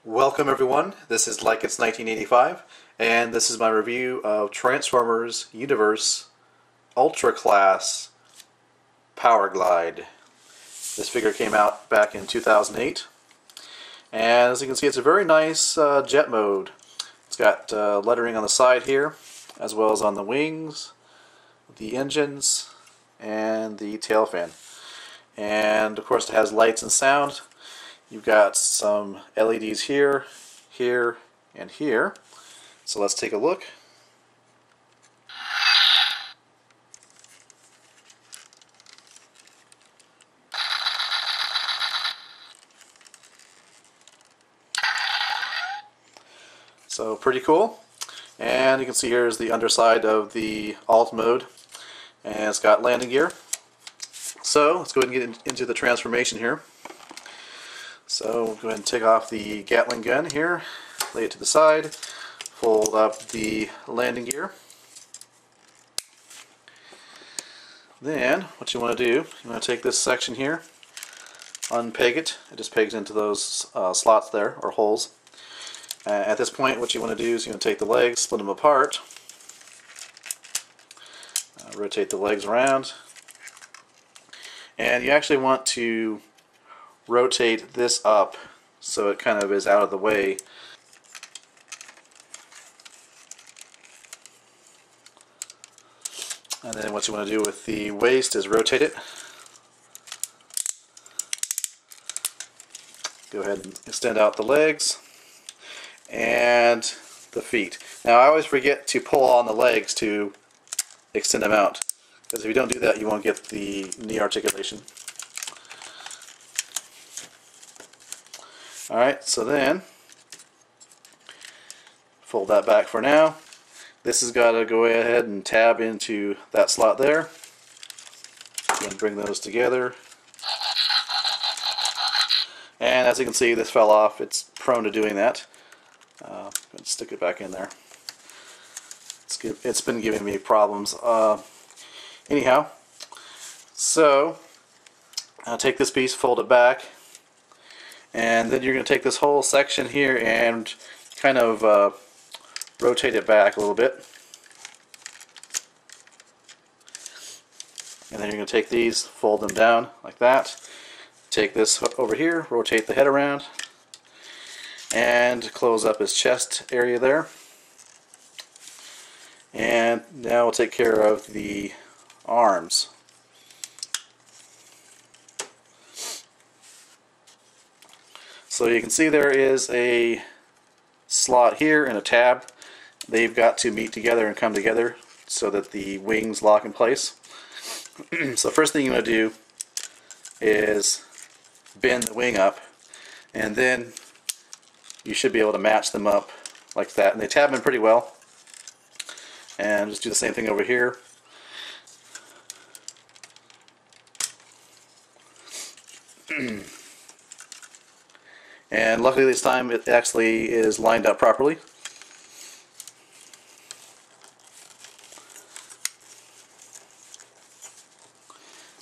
Welcome everyone, this is Like It's 1985, and this is my review of Transformers Universe Ultra Class PowerGlide. This figure came out back in 2008, and as you can see it's a very nice jet mode. It's got lettering on the side here, as well as on the wings, the engines, and the tail fin. And of course it has lights and sound. You've got some LEDs here, here, and here. So let's take a look. So pretty cool. And you can see here is the underside of the alt mode. And it's got landing gear. So let's go ahead and get into the transformation here. So we'll go ahead and take off the Gatling gun here, lay it to the side, fold up the landing gear. Then what you want to do, you want to take this section here, unpeg it. It just pegs into those slots there, or holes. At this point what you want to do is you want to take the legs, split them apart, rotate the legs around, and you actually want to rotate this up so it kind of is out of the way. And then what you want to do with the waist is rotate it. Go ahead and extend out the legs and the feet. Now I always forget to pull on the legs to extend them out, because if you don't do that you won't get the knee articulation. Alright, so then fold that back for now. This has got to go ahead and tab into that slot there. And bring those together. And as you can see, this fell off. It's prone to doing that. Let's stick it back in there. It's been giving me problems. Anyhow, so I'll take this piece, fold it back. And then you're going to take this whole section here and kind of rotate it back a little bit. And then you're going to take these, fold them down like that. Take this over here, rotate the head around, and close up his chest area there. And now we'll take care of the arms. So you can see there is a slot here and a tab. They've got to meet together and come together so that the wings lock in place. So first thing you want to do is bend the wing up, and then you should be able to match them up like that. And they tab in pretty well. And just do the same thing over here. And luckily this time it actually is lined up properly.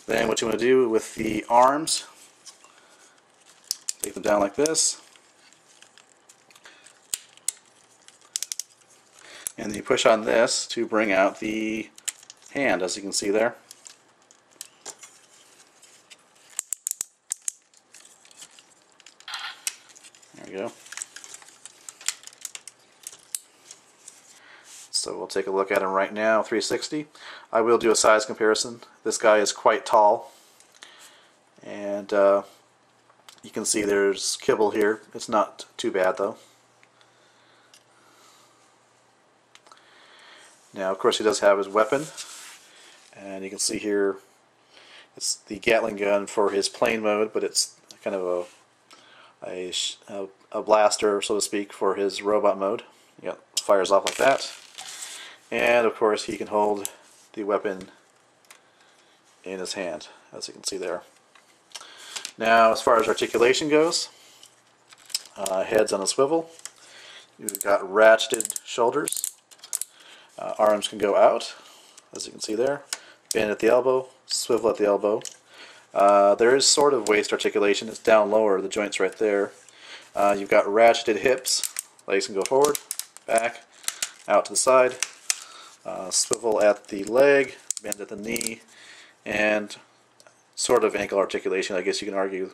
Then what you want to do with the arms, take them down like this, and then you push on this to bring out the hand, as you can see there. There we go. So we'll take a look at him right now, 360. I will do a size comparison. This guy is quite tall, and you can see there's kibble here. It's not too bad though. Now of course he does have his weapon, and you can see here it's the Gatling gun for his plane mode, but it's kind of a blaster, so to speak, for his robot mode. Yep, fires off like that. And of course he can hold the weapon in his hand, as you can see there. Now as far as articulation goes, head's on a swivel. You've got ratcheted shoulders. Arms can go out, as you can see there. Bend at the elbow, swivel at the elbow. There is sort of waist articulation. It's down lower, the joint's right there. You've got ratcheted hips. Legs can go forward, back, out to the side. Swivel at the leg, bend at the knee, and sort of ankle articulation. I guess you can argue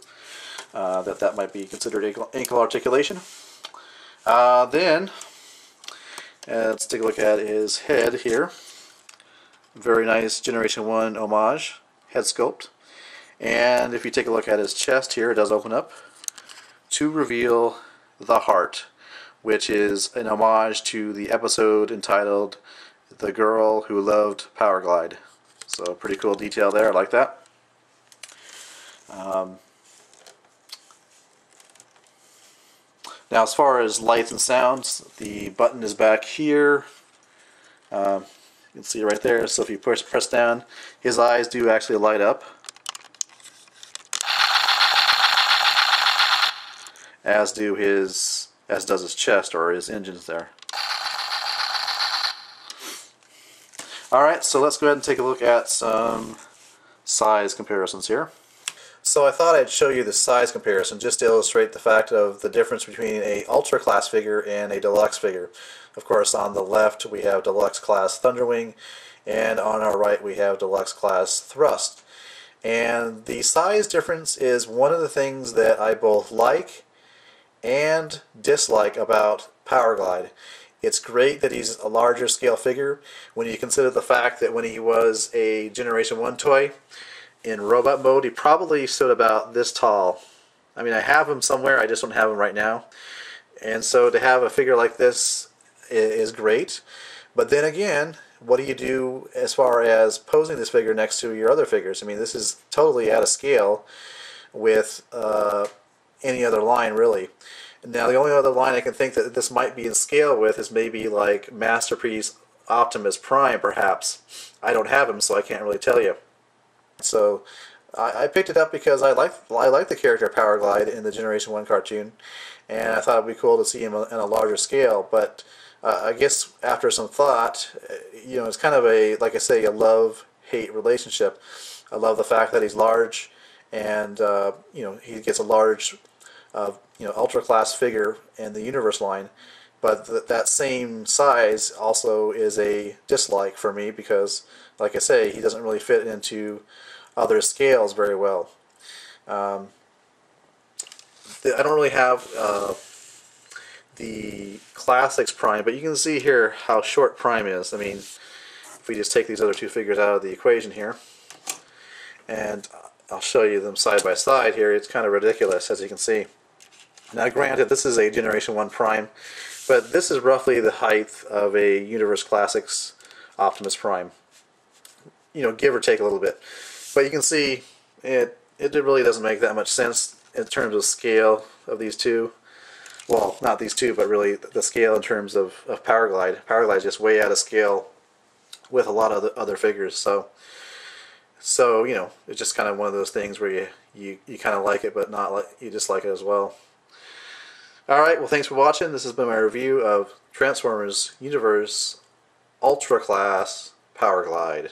that might be considered ankle articulation. Then let's take a look at his head here. Very nice Generation 1 homage head sculpt. And if you take a look at his chest here, it does open up to reveal the heart, which is an homage to the episode entitled The Girl Who Loved PowerGlide. So pretty cool detail there, I like that. Now as far as lights and sounds, the button is back here. You can see it right there, so if you press down, his eyes do actually light up. As does his chest, or his engines there. Alright, so let's go ahead and take a look at some size comparisons here. So I thought I'd show you the size comparison just to illustrate the fact of the difference between a Ultra class figure and a Deluxe figure. Of course, on the left we have Deluxe class Thunderwing, and on our right we have Deluxe class Thrust. And the size difference is one of the things that I both like and dislike about PowerGlide. It's great that he's a larger scale figure when you consider the fact that when he was a Generation 1 toy, in robot mode, he probably stood about this tall. I mean, I have him somewhere, I just don't have him right now. And so to have a figure like this is great. But then again, what do you do as far as posing this figure next to your other figures? I mean, this is totally out of scale with any other line, really. Now, the only other line I can think that this might be in scale with is maybe like Masterpiece Optimus Prime, perhaps. I don't have him, so I can't really tell you. So I picked it up because I like the character PowerGlide in the Generation 1 cartoon, and I thought it would be cool to see him in a larger scale. But I guess after some thought, you know, it's kind of a, like I say, a love-hate relationship. I love the fact that he's large, and you know, he gets a large, you know, Ultra class figure in the Universe line. But that same size also is a dislike for me because, like I say, he doesn't really fit into other scales very well. I don't really have the Classics Prime, but you can see here how short Prime is. I mean, if we just take these other two figures out of the equation here, and I'll show you them side by side here, it's kind of ridiculous, as you can see. Now granted, this is a Generation 1 Prime, but this is roughly the height of a Universe Classics Optimus Prime. You know, give or take a little bit. But you can see it really doesn't make that much sense in terms of scale of these two. Well, not these two, but really the scale in terms of PowerGlide. PowerGlide is just way out of scale with a lot of the other figures. So you know, it's just kind of one of those things where you kind of like it, but not like you dislike it as well. Alright, well, thanks for watching. This has been my review of Transformers Universe Ultra Class PowerGlide.